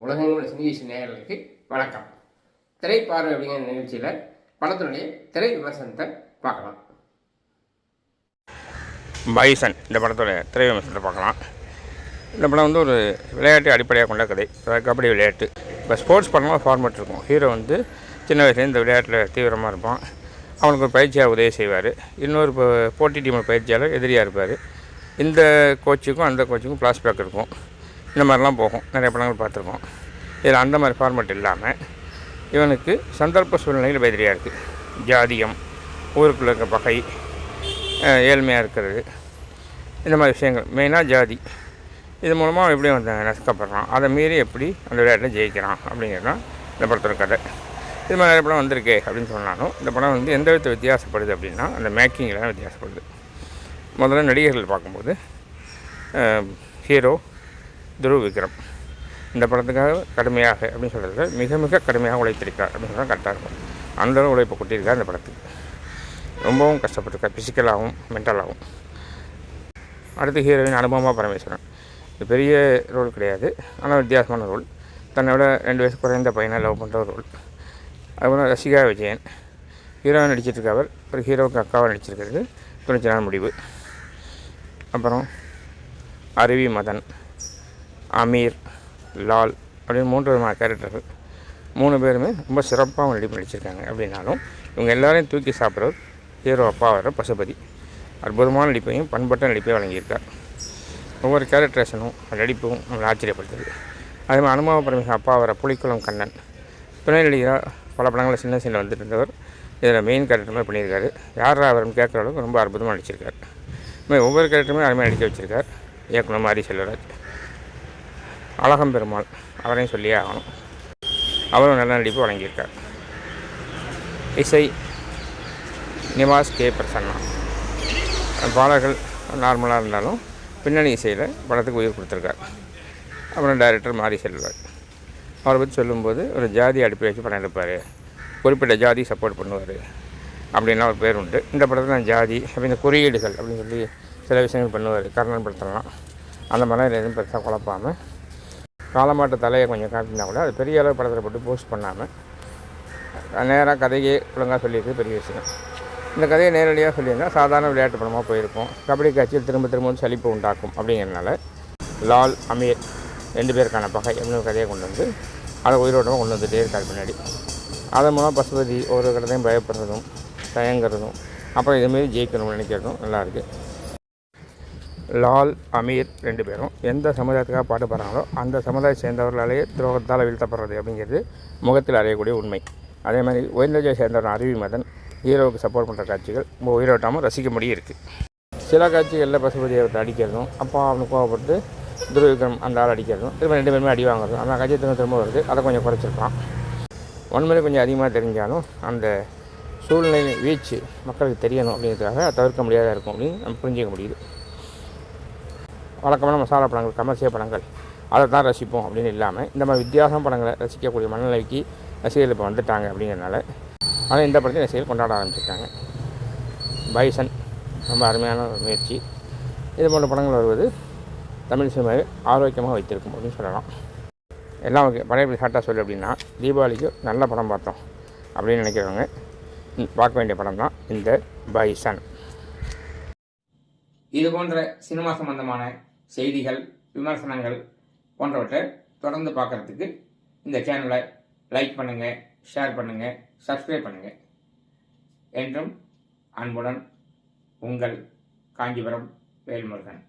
உலகங்களோட சினிகேஷ் நேயர்களுக்கு வணக்கம். திரைப்பார்வை அப்படிங்கிற நிகழ்ச்சியில் படத்தினுடைய திரை விமர்சனத்தை பார்க்கலாம். பைசன் இந்த படத்தோட திரை விமர்சனத்தை பார்க்கலாம். இந்த படம் வந்து ஒரு விளையாட்டு அடிப்படையாக கொண்ட கதை. கபடி விளையாட்டு. இப்போ ஸ்போர்ட்ஸ் படமாக ஃபார்மேட் இருக்கும். ஹீரோ வந்து சின்ன வயசுலேருந்து இந்த விளையாட்டில் தீவிரமாக இருப்பான். அவனுக்கு ஒரு பயிற்சியாக உதவி செய்வார். இன்னொரு போட்டி டீமோட பயிற்சியாளர் எதிரியாக இருப்பார். இந்த கோச்சுக்கும் அந்த கோச்சுக்கும் ஃப்ளாஷ்பேக் இருக்கும். இந்த மாதிரிலாம் போகும். நிறைய படங்கள் பார்த்துருக்கோம். இதில் அந்த மாதிரி ஃபார்மேட் இல்லாமல் இவனுக்கு சந்தர்ப்ப சூழ்நிலைகள் எதிரியாக இருக்குது. ஜாதியம், ஊருக்குள்ளே இருக்க பகை, ஏழ்மையாக இருக்கிறது, இந்த மாதிரி விஷயங்கள். மெயினாக ஜாதி. இது மூலமாக எப்படி வந்து நசுக்கப்படுறான், அதை மீறி எப்படி அந்த விளையாட்டில் ஜெயிக்கிறான் அப்படிங்கிறது தான் இந்த படத்தோட கதை. இது மாதிரி நிறைய படம் வந்திருக்கே அப்படின்னு சொன்னாலும் இந்த படம் வந்து எந்த விதத்தை வித்தியாசப்படுது அப்படின்னா அந்த மேக்கிங்கில் தான் வித்தியாசப்படுது. முதல்ல நடிகர்கள் பார்க்கும்போது ஹீரோ துருவ் விக்ரம் இந்த படத்துக்காக கடுமையாக அப்படின்னு சொல்கிறது மிக மிக கடுமையாக உழைத்திருக்கார் அப்படின்னு சொன்னால் கரெக்டாக இருக்கும். அந்தளவு உழைப்பை கொட்டியிருக்கார் இந்த படத்துக்கு. ரொம்பவும் கஷ்டப்பட்டிருக்கார், ஃபிசிக்கலாகவும் மென்டலாகவும். அடுத்து ஹீரோயின் அனுபமா பரமேஸ்வரன். இது பெரிய ரோல் கிடையாது, ஆனால் வித்தியாசமான ரோல். தன்னை விட 2 வயசு குறைந்த பையனை லவ் பண்ணுற ஒரு ரோல். அதுக்கப்புறம் ரசிகா விஜயன் ஹீரோவை நடிச்சிட்ருக்கவர். ஒரு ஹீரோவுக்கு அக்காவை நடிச்சிருக்கிறது துணிச்சலான முடிவு. அப்புறம் அருவி மதன், அமீர், லால் அப்படின்னு 3 விதமான கேரக்டர்கள். 3 பேருமே ரொம்ப சிறப்பாக நடிச்சிருக்காங்க. அப்படின்னாலும் இவங்க எல்லோரையும் தூக்கி சாப்பிட்றவர் ஹீரோ அப்பா வர பசுபதி. அற்புதமான நடிப்பையும் பண்பட்ட நடிப்பையும் வழங்கியிருக்கார். ஒவ்வொரு கேரக்டரேஷனும் நடிப்பும் நம்மளை ஆச்சரியப்படுத்துது. அதே மாதிரி அனுபவ பரமேஸ்வரன் அப்பா வர புலிக்குளம் கண்ணன் துணை நடிகராக பல படங்களில் சின்ன சீனில் வந்துட்டு இருந்தவர். இதில் மெயின் கேரக்டர் மாதிரி பண்ணியிருக்காரு. யார் அவர்னு கேட்குற அளவுக்கு ரொம்ப அற்புதமாக நடிச்சிருக்கார். இதுமாதிரி ஒவ்வொரு கேரக்டருமே அருமையாக நடிக்க வச்சுருக்கார். இயக்குனர் மாரி செல்வராஜ். அழகம் பெருமாள் அவரையும் சொல்லியே ஆகணும். அவரும் நல்ல நடிப்பு வழங்கியிருக்கார். இசை நிவாஸ் கே பிரசன்னா. பாடல்கள் நார்மலாக இருந்தாலும் பின்னணி இசையில் படத்துக்கு உயிர் கொடுத்துருக்கார். அப்புறம் டைரக்டர் மாரி செல்வராஜ். அவரை பற்றி சொல்லும்போது ஒரு ஜாதி அடிப்படை வச்சு படம் எடுப்பார், குறிப்பிட்ட ஜாதி சப்போர்ட் பண்ணுவார் அப்படின்லாம் ஒரு பேர் உண்டு. இந்த படத்தில் ஜாதி அப்படின்னு குறியீடுகள் அப்படின்னு சொல்லி சில விஷயங்கள் பண்ணுவார். கர்ணன் படத்தெல்லாம் அந்த மாதிரிலாம் எதுவும் பெருசாக குழப்பாமல் காலமாட்ட தலையை கொஞ்சம் காட்டினா கூட அது பெரிய அளவு படத்தில் போட்டு போஸ்ட் பண்ணாமல் நேராக கதையே ஒழுங்காக சொல்லியிருக்கு பெரிய விஷயம். இந்த கதையை நேரடியாக சொல்லியிருந்தால் சாதாரண விளையாட்டு படமாக போயிருக்கும். கபடி காட்சியில் திரும்ப திரும்ப சலிப்பு உண்டாக்கும் அப்படிங்கிறதுனால லால், அமீர் 2 பேருக்கான பகை அப்படின்னு ஒரு கதையை கொண்டு வந்து அதை உயிரோட்டமாக கொண்டு வந்துகிட்டே இருக்கார் பின்னாடி. அதன் மூலம் பசுபதி ஒரு கடையும் பயப்படுறதும் தயங்குறதும் அப்புறம் இதுமாரி ஜெயிக்கணும்னு நினைக்கிறதும் நல்லாயிருக்கு. லால், அமீர் 2 பேரும் எந்த சமுதாயத்துக்காக பாடுபடுறாங்களோ அந்த சமுதாயம் சேர்ந்தவர்களாலேயே துரோகத்தால் வீழ்த்தப்படுறது அப்படிங்கிறது முகத்தில் அறையக்கூடிய உண்மை. அதே மாதிரி உயர்ந்தஜை சேர்ந்தவர் அருவி மதன் ஹீரோவுக்கு சப்போர்ட் பண்ணுற காட்சிகள் ரொம்ப உயிரோட்டாமல் ரசிக்க முடியும் இருக்குது. சில காட்சிகளில் பசுபதியை அடிக்கிறதும் அப்போ அவனுக்கு கோவப்பட்டு துருவ் விக்ரம் அந்த ஆள் அடிக்கிறதும் திரும்ப 2 பேருமே அடி வாங்குறதும் அந்த காட்சி திரும்ப வருது. அதை கொஞ்சம் குறைச்சிருப்பான். வன்முறை கொஞ்சம் அதிகமாக தெரிஞ்சாலும் அந்த சூழ்நிலை வீழ்ச்சி மக்களுக்கு தெரியணும் அப்படிங்கிறதுக்காக தவிர்க்க முடியாத இருக்கும் அப்படின்னு நம்ம புரிஞ்சிக்க முடியுது. வழக்கமான மசாலா படங்கள், கமர்ஷியல் படங்கள் அதை தான் ரசிப்போம் அப்படின்னு இல்லாமல் இந்த மாதிரி வித்தியாசமான படங்களை ரசிக்கக்கூடிய மனநிலைக்கு ரசிகர்கள் இப்போ வந்துட்டாங்க அப்படிங்கிறதுனால ஆனால் இந்த படத்தையும் ரசிகர்கள் கொண்டாட ஆரம்பிச்சிருக்காங்க. பைசன் ரொம்ப அருமையான முயற்சி. இது போன்ற படங்கள் வருவது தமிழ் சினிமாவை ஆரோக்கியமாக வைத்திருக்கும் அப்படின்னு சொல்லலாம். எல்லாம் பழைய ஷார்ட்டாக சொல்லு அப்படின்னா தீபாவளிக்கு நல்ல படம் பார்த்தோம் அப்படின்னு நினைக்கிறவங்க பார்க்க வேண்டிய படம் தான் இந்த பைசன். இது போன்ற சினிமா சம்பந்தமான செய்திகள், விமர்சனங்கள் போன்றவற்றை தொடர்ந்து பார்க்குறதுக்கு இந்த சேனலை லைக் பண்ணுங்கள், ஷேர் பண்ணுங்கள், சப்ஸ்கிரைப் பண்ணுங்கள். என்றும் அன்புடன் உங்கள் காஞ்சிபுரம் வேல்முருகன்.